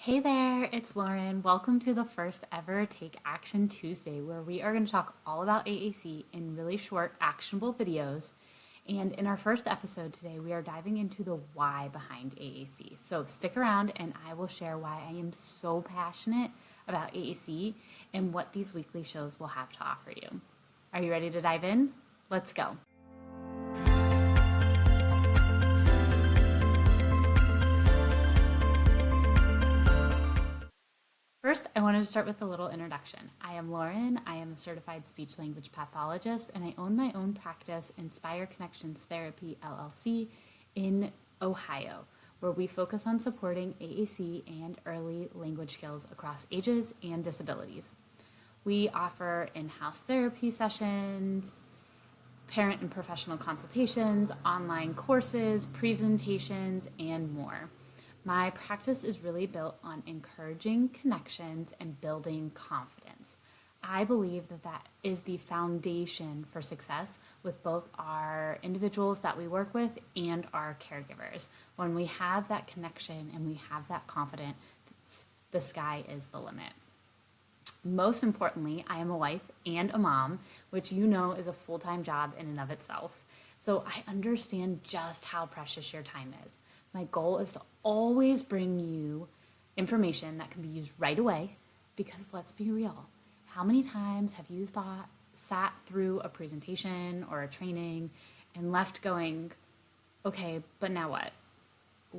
Hey there, it's Lauren. Welcome to the first ever Take Action Tuesday, where we are going to talk all about AAC in really short, actionable videos. And in our first episode today, we are diving into the why behind AAC. So stick around and I will share why I am so passionate about AAC and what these weekly shows will have to offer you. Are you ready to dive in? Let's go. First, I wanted to start with a little introduction. I am Lauren. I am a certified speech language pathologist, and I own my own practice, Inspire Connections Therapy LLC, in Ohio, where we focus on supporting AAC and early language skills across ages and disabilities. We offer in-house therapy sessions, parent and professional consultations, online courses, presentations, and more. My practice is really built on encouraging connections and building confidence. I believe that that is the foundation for success with both our individuals that we work with and our caregivers. When we have that connection and we have that confidence, the sky is the limit. Most importantly, I am a wife and a mom, which you know is a full-time job in and of itself. So I understand just how precious your time is. My goal is to always bring you information that can be used right away because let's be real. How many times have you sat through a presentation or a training and left going, okay, but now what?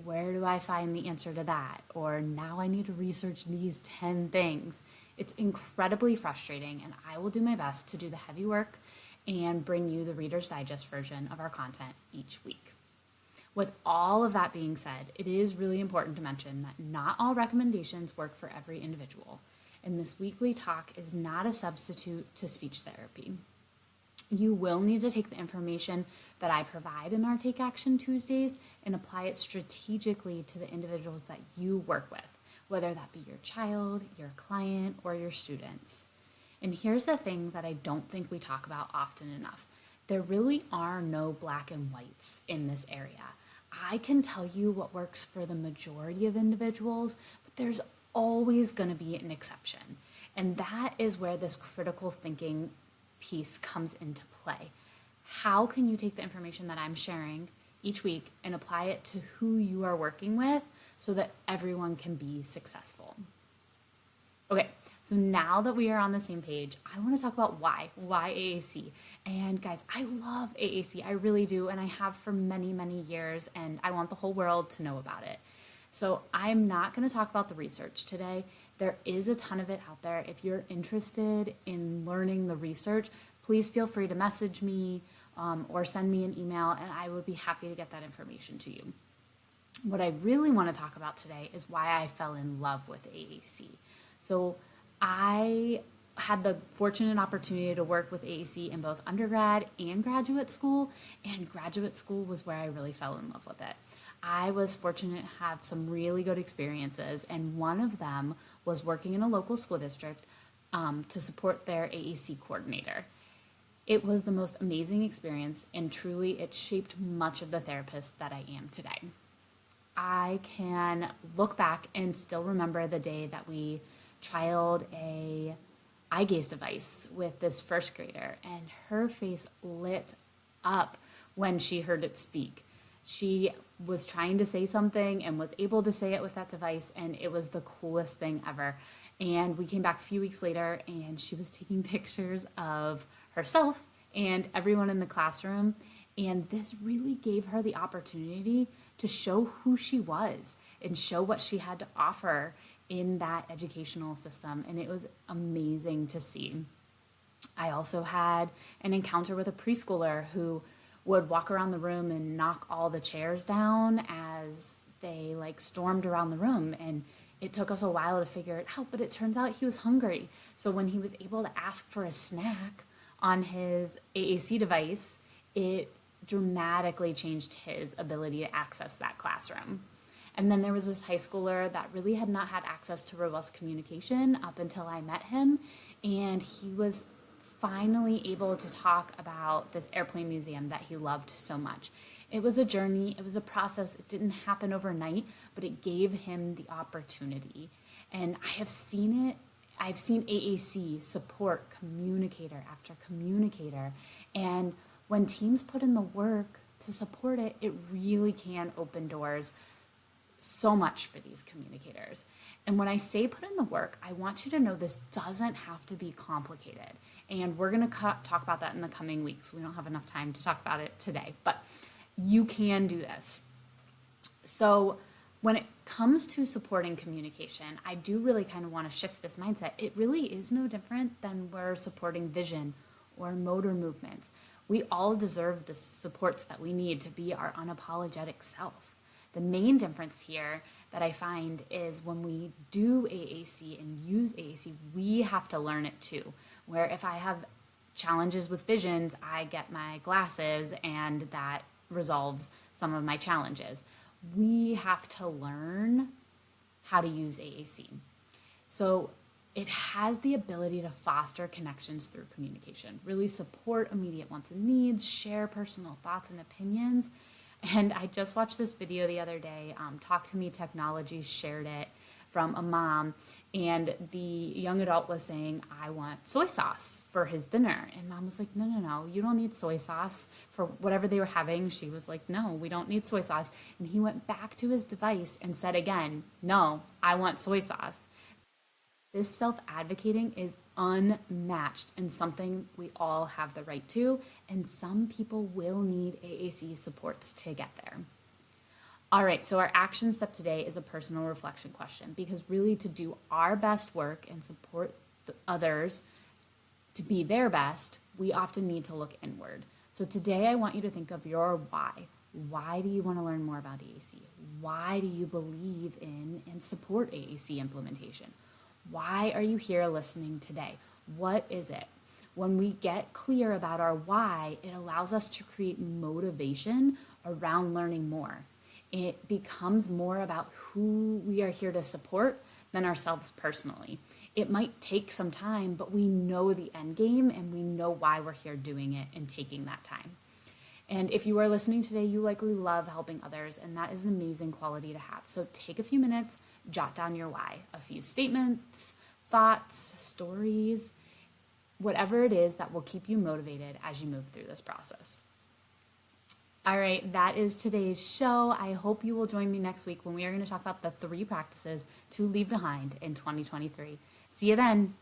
Where do I find the answer to that? Or now I need to research these 10 things. It's incredibly frustrating, and I will do my best to do the heavy work and bring you the Reader's Digest version of our content each week. With all of that being said, it is really important to mention that not all recommendations work for every individual, and this weekly talk is not a substitute to speech therapy. You will need to take the information that I provide in our Take Action Tuesdays and apply it strategically to the individuals that you work with, whether that be your child, your client, or your students. And here's the thing that I don't think we talk about often enough. There really are no black and whites in this area. I can tell you what works for the majority of individuals, but there's always going to be an exception. And that is where this critical thinking piece comes into play. How can you take the information that I'm sharing each week and apply it to who you are working with so that everyone can be successful? Okay, so now that we are on the same page, I want to talk about why AAC. And guys, I love AAC, I really do, and I have for many, many years, and I want the whole world to know about it. So I'm not going to talk about the research today. There is a ton of it out there. If you're interested in learning the research, please feel free to message me or send me an email, and I would be happy to get that information to you. What I really want to talk about today is why I fell in love with AAC. So I had the fortunate opportunity to work with AAC in both undergrad and graduate school, and graduate school was where I really fell in love with it. I was fortunate to have some really good experiences, and one of them was working in a local school district to support their AAC coordinator. It was the most amazing experience, and truly it shaped much of the therapist that I am today. I can look back and still remember the day that we trialed a eye gaze device with this first grader, and her face lit up when she heard it speak. She was trying to say something and was able to say it with that device, and it was the coolest thing ever. And we came back a few weeks later, and she was taking pictures of herself and everyone in the classroom, and this really gave her the opportunity to show who she was and show what she had to offer in that educational system, and it was amazing to see. I also had an encounter with a preschooler who would walk around the room and knock all the chairs down as they stormed around the room, and it took us a while to figure it out, but it turns out he was hungry. So when he was able to ask for a snack on his AAC device, it dramatically changed his ability to access that classroom. And then there was this high schooler that really had not had access to robust communication up until I met him, and he was finally able to talk about this airplane museum that he loved so much. It was a journey, it was a process. It didn't happen overnight, but it gave him the opportunity. And I have seen it. I've seen AAC support communicator after communicator. And when teams put in the work to support it, it really can open doors so much for these communicators. And when I say put in the work, I want you to know this doesn't have to be complicated. And we're going to talk about that in the coming weeks. We don't have enough time to talk about it today, but you can do this. So when it comes to supporting communication, I do really kind of want to shift this mindset. It really is no different than we're supporting vision or motor movements. We all deserve the supports that we need to be our unapologetic self. The main difference here that I find is when we do AAC and use AAC, we have to learn it too. Where if I have challenges with visions, I get my glasses and that resolves some of my challenges. We have to learn how to use AAC. So it has the ability to foster connections through communication, really support immediate wants and needs, share personal thoughts and opinions. And I just watched this video the other day, Talk to Me Technology shared it from a mom, and the young adult was saying, I want soy sauce for his dinner. And mom was like, no, you don't need soy sauce for whatever they were having. She was like, no, we don't need soy sauce. And he went back to his device and said again, no, I want soy sauce. This self-advocating is unmatched and something we all have the right to, and some people will need AAC supports to get there. All right, so our action step today is a personal reflection question, because really to do our best work and support the others to be their best, we often need to look inward. So today I want you to think of your why. Why do you want to learn more about AAC? Why do you believe in and support AAC implementation? Why are you here listening today? What is it? When we get clear about our why, it allows us to create motivation around learning more. It becomes more about who we are here to support than ourselves personally. It might take some time, but we know the end game and we know why we're here doing it and taking that time. And if you are listening today, you likely love helping others, and that is an amazing quality to have. So take a few minutes, jot down your why, a few statements, thoughts, stories, whatever it is that will keep you motivated as you move through this process. All right, that is today's show. I hope you will join me next week when we are going to talk about the 3 practices to leave behind in 2023. See you then.